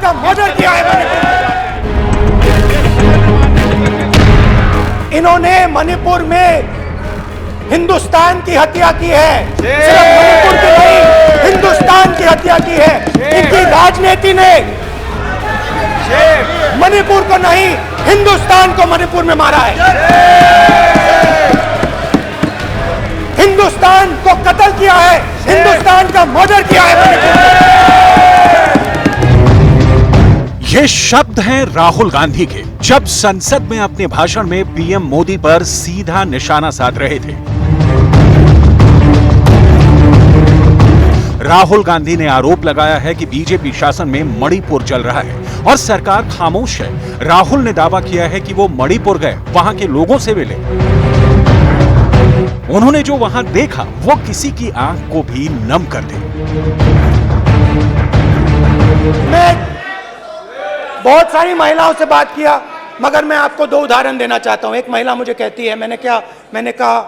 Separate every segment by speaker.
Speaker 1: का मर्डर किया है इन्होंने मणिपुर में हिंदुस्तान की हत्या की है। सिर्फ मणिपुर की नहीं, हिंदुस्तान की हत्या की है। इनकी राजनीति ने मणिपुर को नहीं, हिंदुस्तान को मणिपुर में मारा है। हिंदुस्तान को कत्ल किया है, हिंदुस्तान का मर्डर किया है मणिपुर में।
Speaker 2: ये शब्द हैं राहुल गांधी के, जब संसद में अपने भाषण में पीएम मोदी पर सीधा निशाना साध रहे थे। राहुल गांधी ने आरोप लगाया है कि बीजेपी शासन में मणिपुर चल रहा है और सरकार खामोश है। राहुल ने दावा किया है कि वो मणिपुर गए, वहां के लोगों से मिले। उन्होंने जो वहां देखा वो किसी की आंख को भी नम कर दे।
Speaker 1: मैं बहुत सारी महिलाओं से बात किया, मगर मैं आपको दो उदाहरण देना चाहता हूं। एक महिला मुझे कहती है, मैंने कहा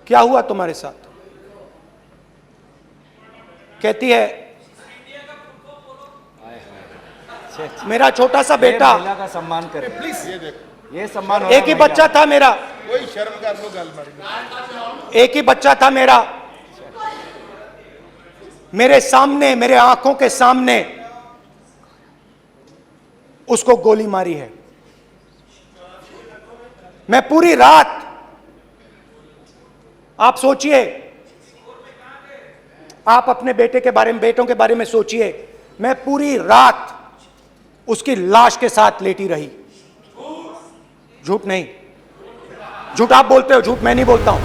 Speaker 1: क्या हुआ तुम्हारे साथ? कहती है मेरा छोटा सा बेटा,
Speaker 3: महिला का सम्मान करें प्लीज, ये सम्मान।
Speaker 1: एक ही बच्चा था मेरा,
Speaker 4: कोई शर्म कर लो गल
Speaker 1: एक ही बच्चा था मेरा, मेरे सामने, मेरे आंखों के सामने उसको गोली मारी है। मैं पूरी रात, आप सोचिए, आप अपने बेटे के बारे में, बेटों के बारे में सोचिए। मैं पूरी रात उसकी लाश के साथ लेटी रही। झूठ नहीं, झूठ आप बोलते हो, झूठ मैं नहीं बोलता हूं।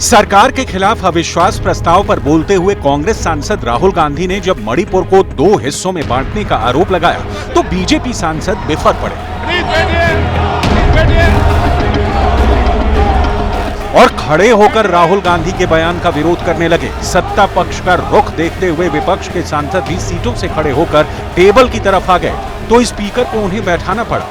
Speaker 2: सरकार के खिलाफ अविश्वास प्रस्ताव पर बोलते हुए कांग्रेस सांसद राहुल गांधी ने जब मणिपुर को 2 हिस्सों में बांटने का आरोप लगाया तो बीजेपी सांसद बिफर पड़े और खड़े होकर राहुल गांधी के बयान का विरोध करने लगे। सत्ता पक्ष का रुख देखते हुए विपक्ष के सांसद भी सीटों से खड़े होकर टेबल की तरफ आ गए तो स्पीकर को उन्हें बैठाना पड़ा।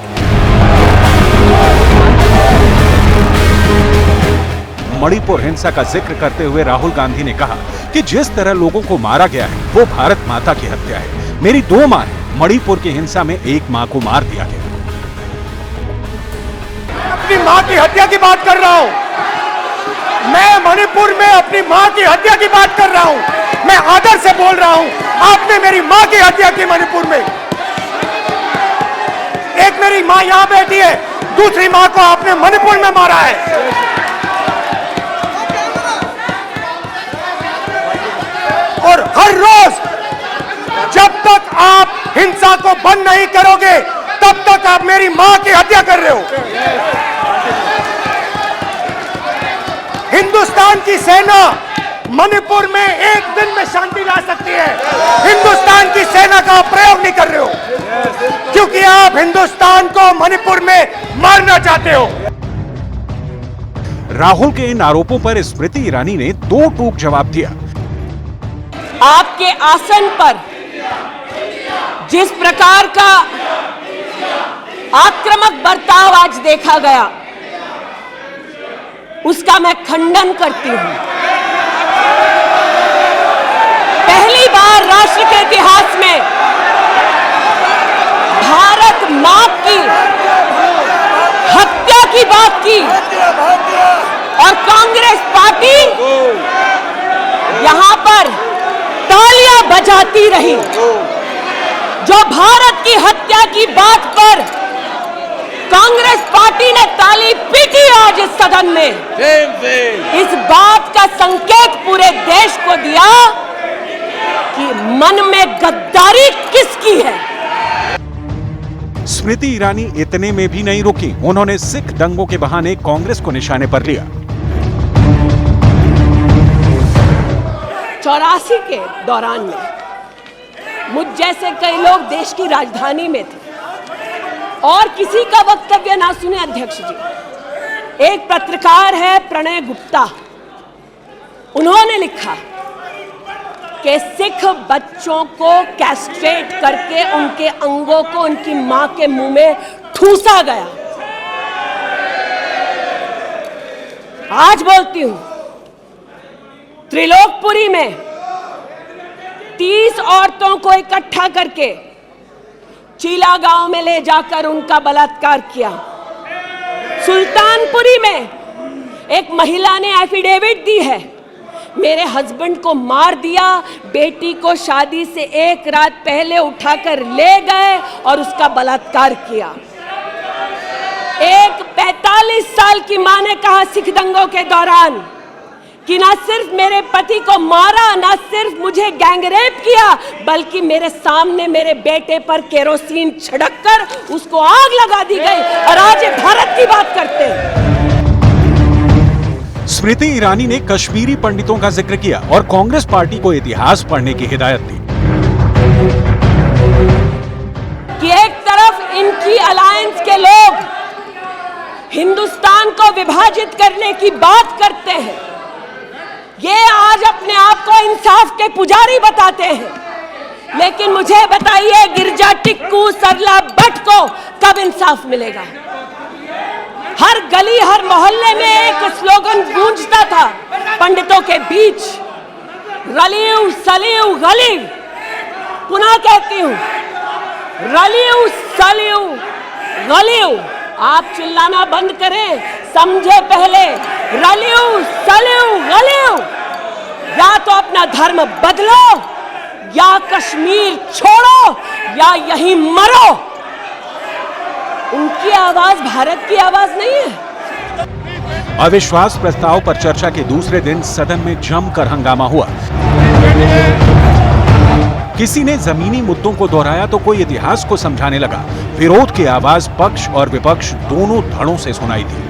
Speaker 2: मणिपुर हिंसा का जिक्र करते हुए राहुल गांधी ने कहा कि जिस तरह लोगों को मारा गया है वो भारत माता की हत्या है। मेरी 2 मां है, मणिपुर की हिंसा में एक मां को मार दिया गया।
Speaker 1: अपनी मां की हत्या की बात कर रहा हूं मैं, मणिपुर में अपनी मां की हत्या की बात कर रहा हूं। मैं आदर से बोल रहा हूं, आपने मेरी मां की हत्या की मणिपुर में। एक मेरी मां यहां बैठी है, दूसरी मां को आपने मणिपुर में मारा है। और हर रोज जब तक आप हिंसा को बंद नहीं करोगे तब तक आप मेरी मां की हत्या कर रहे हो। हिंदुस्तान की सेना मणिपुर में एक दिन में शांति ला सकती है। हिंदुस्तान की सेना का प्रयोग नहीं कर रहे हो क्योंकि आप हिंदुस्तान को मणिपुर में मारना चाहते हो।
Speaker 2: राहुल के इन आरोपों पर स्मृति ईरानी ने 2 टूक जवाब दिया।
Speaker 5: आपके आसन पर जिस प्रकार का आक्रामक बर्ताव आज देखा गया उसका मैं खंडन करती हूं। पहली बार राष्ट्र के इतिहास में भारत मां की हत्या की बात की और कांग्रेस पार्टी यहां पर तालियां बजाती रही। जो भारत की हत्या की बात पर कांग्रेस पार्टी ने ताली पीटी आज इस सदन में, इस बात का संकेत पूरे देश को दिया कि मन में गद्दारी किसकी है।
Speaker 2: स्मृति ईरानी इतने में भी नहीं रुकी, उन्होंने सिख दंगों के बहाने कांग्रेस को निशाने पर लिया।
Speaker 5: 84 के दौरान में मुझ जैसे कई लोग देश की राजधानी में थे और किसी का वक्तव्य ना सुने। अध्यक्ष जी, एक पत्रकार है प्रणय गुप्ता, उन्होंने लिखा कि सिख बच्चों को कैस्ट्रेट करके उनके अंगों को उनकी मां के मुंह में ठूसा गया। आज बोलती हूं, त्रिलोकपुरी में 30 औरतों को इकट्ठा करके चीला गांव में ले जाकर उनका बलात्कार किया। सुल्तानपुरी में एक महिला ने एफिडेविट दी है, मेरे हस्बैंड को मार दिया, बेटी को शादी से एक रात पहले उठाकर ले गए और उसका बलात्कार किया। एक 45 साल की मां ने कहा सिख दंगों के दौरान कि ना सिर्फ मेरे पति को मारा, ना सिर्फ मुझे गैंगरेप किया, बल्कि मेरे सामने मेरे बेटे पर केरोसिन छिड़ककर उसको आग लगा दी गई। और आज ये भारत की बात करते हैं।
Speaker 2: स्मृति ईरानी ने कश्मीरी पंडितों का जिक्र किया और कांग्रेस पार्टी को इतिहास पढ़ने की हिदायत दी
Speaker 5: कि एक तरफ इनकी अलायंस के लोग हिंदुस्तान को विभाजित करने की बात करते हैं, ये आज अपने आप को इंसाफ के पुजारी बताते हैं, लेकिन मुझे बताइए गिरजा टिक्कू सरला भट्ट को कब इंसाफ मिलेगा? हर गली हर मोहल्ले में एक स्लोगन गूंजता था पंडितों के बीच, रलियू सलियू गलीव। पुनः कहती हूं, रलियू सलियू गलीव। आप चिल्लाना बंद करें, समझे पहले, रलियू सलियू गलीव। या तो अपना धर्म बदलो या कश्मीर छोड़ो या यहीं मरो। उनकी आवाज भारत की आवाज नहीं है।
Speaker 2: अविश्वास प्रस्ताव पर चर्चा के दूसरे दिन सदन में जमकर हंगामा हुआ। किसी ने जमीनी मुद्दों को दोहराया तो कोई इतिहास को समझाने लगा। विरोध की आवाज पक्ष और विपक्ष दोनों धड़ों से सुनाई दी।